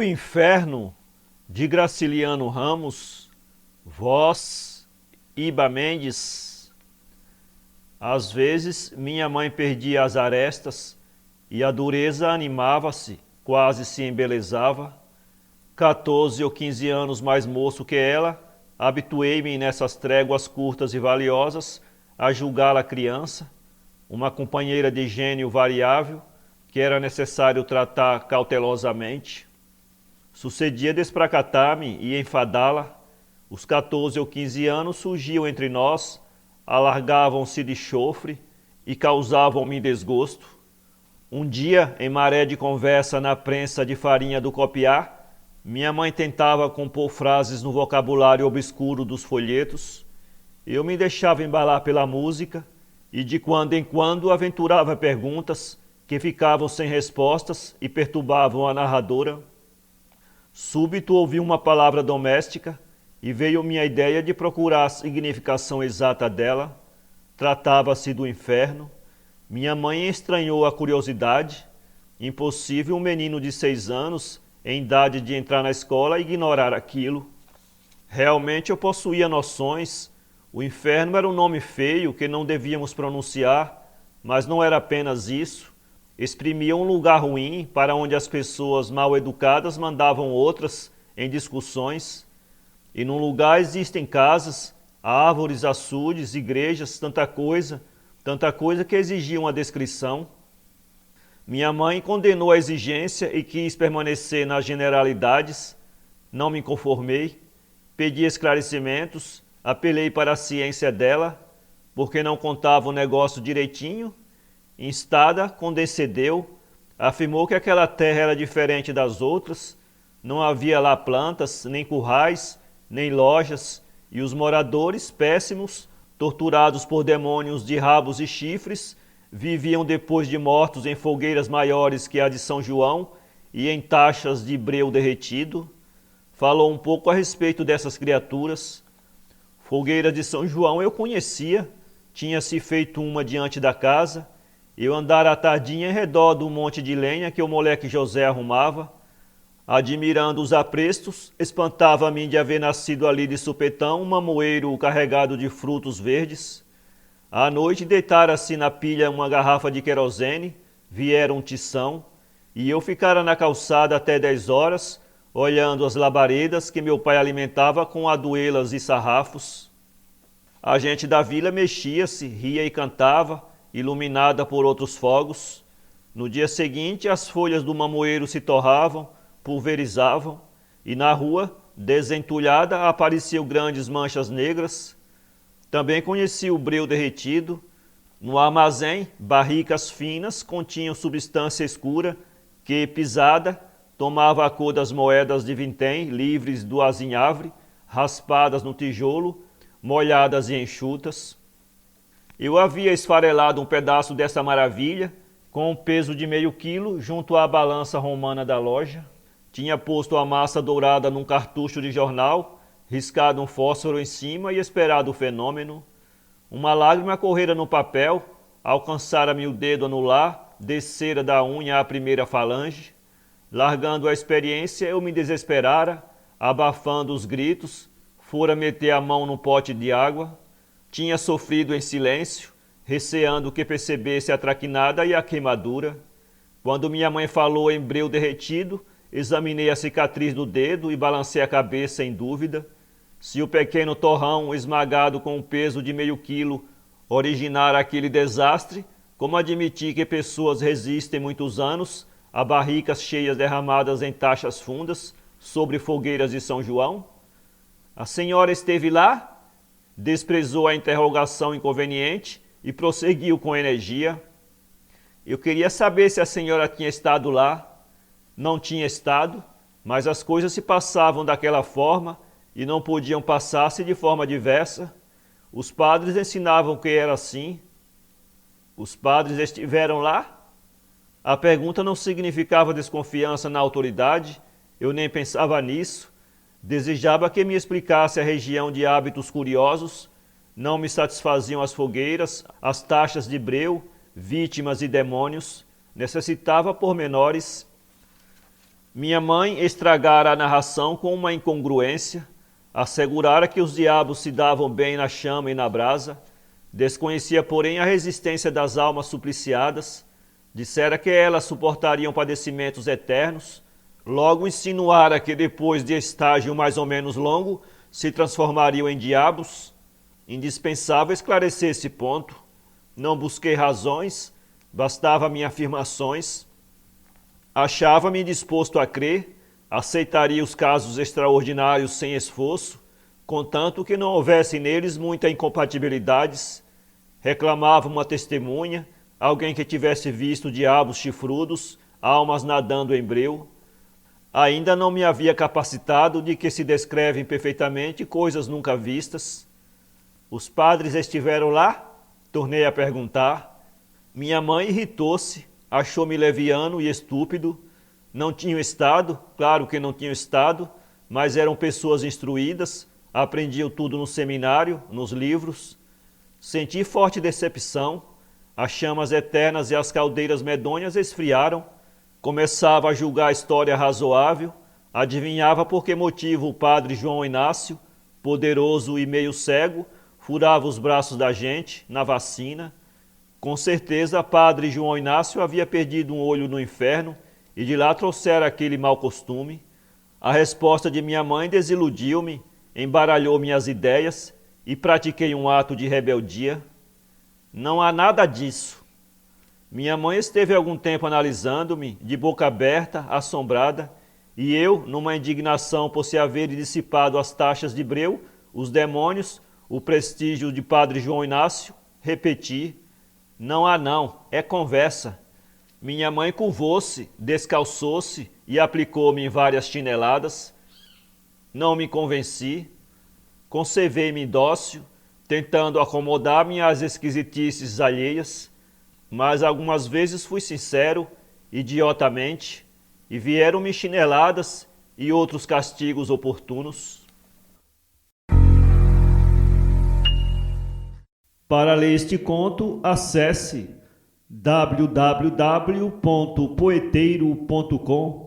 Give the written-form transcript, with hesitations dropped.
O Inferno, de Graciliano Ramos, voz Iba Mendes. Às vezes minha mãe perdia as arestas e a dureza animava-se, quase se embelezava. 14 ou 15 anos mais moço que ela, habituei-me nessas tréguas curtas e valiosas a julgá-la criança, uma companheira de gênio variável que era necessário tratar cautelosamente. Sucedia despracatar-me e enfadá-la. Os 14 ou 15 anos surgiam entre nós, alargavam-se de chofre e causavam-me desgosto. Um dia, em maré de conversa na prensa de farinha do copiar, minha mãe tentava compor frases no vocabulário obscuro dos folhetos. Eu me deixava embalar pela música e de quando em quando aventurava perguntas que ficavam sem respostas e perturbavam a narradora. Súbito ouvi uma palavra doméstica e veio-me a ideia de procurar a significação exata dela. Tratava-se do inferno. Minha mãe estranhou a curiosidade. Impossível um menino de 6 anos, em idade de entrar na escola, ignorar aquilo. Realmente eu possuía noções. O inferno era um nome feio que não devíamos pronunciar, mas não era apenas isso. Exprimia um lugar ruim para onde as pessoas mal educadas mandavam outras em discussões. E num lugar existem casas, árvores, açudes, igrejas, tanta coisa que exigia uma descrição. Minha mãe condenou a exigência e quis permanecer nas generalidades. Não me conformei, pedi esclarecimentos, apelei para a ciência dela, porque não contava o negócio direitinho. Instada, condescendeu, afirmou que aquela terra era diferente das outras, não havia lá plantas, nem currais, nem lojas, e os moradores, péssimos, torturados por demônios de rabos e chifres, viviam depois de mortos em fogueiras maiores que a de São João e em tachas de breu derretido. Falou um pouco a respeito dessas criaturas. Fogueiras de São João eu conhecia, tinha-se feito uma diante da casa. Eu andara à tardinha em redor do monte de lenha que o moleque José arrumava. Admirando os aprestos, espantava-me de haver nascido ali de supetão um mamoeiro carregado de frutos verdes. À noite deitara-se na pilha uma garrafa de querosene, viera um tição, e eu ficara na calçada até 10 horas, olhando as labaredas que meu pai alimentava com aduelas e sarrafos. A gente da vila mexia-se, ria e cantava, iluminada por outros fogos. No dia seguinte, as folhas do mamoeiro se torravam, pulverizavam, e na rua, desentulhada, apareciam grandes manchas negras. Também conheci o breu derretido. No armazém, barricas finas continham substância escura que, pisada, tomava a cor das moedas de vintém, livres do azinhavre, raspadas no tijolo, molhadas e enxutas. Eu havia esfarelado um pedaço dessa maravilha, com um peso de meio quilo, junto à balança romana da loja. Tinha posto a massa dourada num cartucho de jornal, riscado um fósforo em cima e esperado o fenômeno. Uma lágrima correra no papel, alcançara-me o dedo anular, descera da unha à primeira falange. Largando a experiência, eu me desesperara, abafando os gritos, fora meter a mão num pote de água. Tinha sofrido em silêncio, receando que percebesse a traquinada e a queimadura. Quando minha mãe falou em breu derretido, examinei a cicatriz do dedo e balancei a cabeça em dúvida. Se o pequeno torrão, esmagado com um peso de meio quilo, originara aquele desastre, como admitir que pessoas resistem muitos anos a barricas cheias derramadas em tachas fundas sobre fogueiras de São João? A senhora esteve lá? Desprezou a interrogação inconveniente e prosseguiu com energia. Eu queria saber se a senhora tinha estado lá. Não tinha estado, mas as coisas se passavam daquela forma e não podiam passar-se de forma diversa. Os padres ensinavam que era assim. Os padres estiveram lá? A pergunta não significava desconfiança na autoridade, eu nem pensava nisso. Desejava que me explicasse a região de hábitos curiosos. Não me satisfaziam as fogueiras, as taxas de breu, vítimas e demônios. Necessitava pormenores. Minha mãe estragara a narração com uma incongruência, assegurara que os diabos se davam bem na chama e na brasa, desconhecia, porém, a resistência das almas supliciadas, dissera que elas suportariam padecimentos eternos, logo insinuara que depois de estágio mais ou menos longo se transformariam em diabos. Indispensável esclarecer esse ponto. Não busquei razões, bastava-me afirmações. Achava-me disposto a crer, aceitaria os casos extraordinários sem esforço, contanto que não houvesse neles muita incompatibilidades. Reclamava uma testemunha, alguém que tivesse visto diabos chifrudos, almas nadando em breu. Ainda não me havia capacitado de que se descrevem perfeitamente coisas nunca vistas. Os padres estiveram lá? Tornei a perguntar. Minha mãe irritou-se, achou-me leviano e estúpido. Não tinham estado, claro que não tinham estado, mas eram pessoas instruídas, aprendiam tudo no seminário, nos livros. Senti forte decepção. As chamas eternas e as caldeiras medonhas esfriaram. Começava a julgar a história razoável, adivinhava por que motivo o padre João Inácio, poderoso e meio cego, furava os braços da gente na vacina. Com certeza, padre João Inácio havia perdido um olho no inferno e de lá trouxera aquele mau costume. A resposta de minha mãe desiludiu-me, embaralhou minhas ideias e pratiquei um ato de rebeldia. Não há nada disso. Minha mãe esteve algum tempo analisando-me, de boca aberta, assombrada, e eu, numa indignação por se haver dissipado as taxas de breu, os demônios, o prestígio de padre João Inácio, repeti: não há não, é conversa. Minha mãe curvou-se, descalçou-se e aplicou-me em várias chineladas. Não me convenci, conservei-me dócil, tentando acomodar-me às esquisitices alheias, mas algumas vezes fui sincero, idiotamente, e vieram-me chineladas e outros castigos oportunos. Para ler este conto, acesse www.poeteiro.com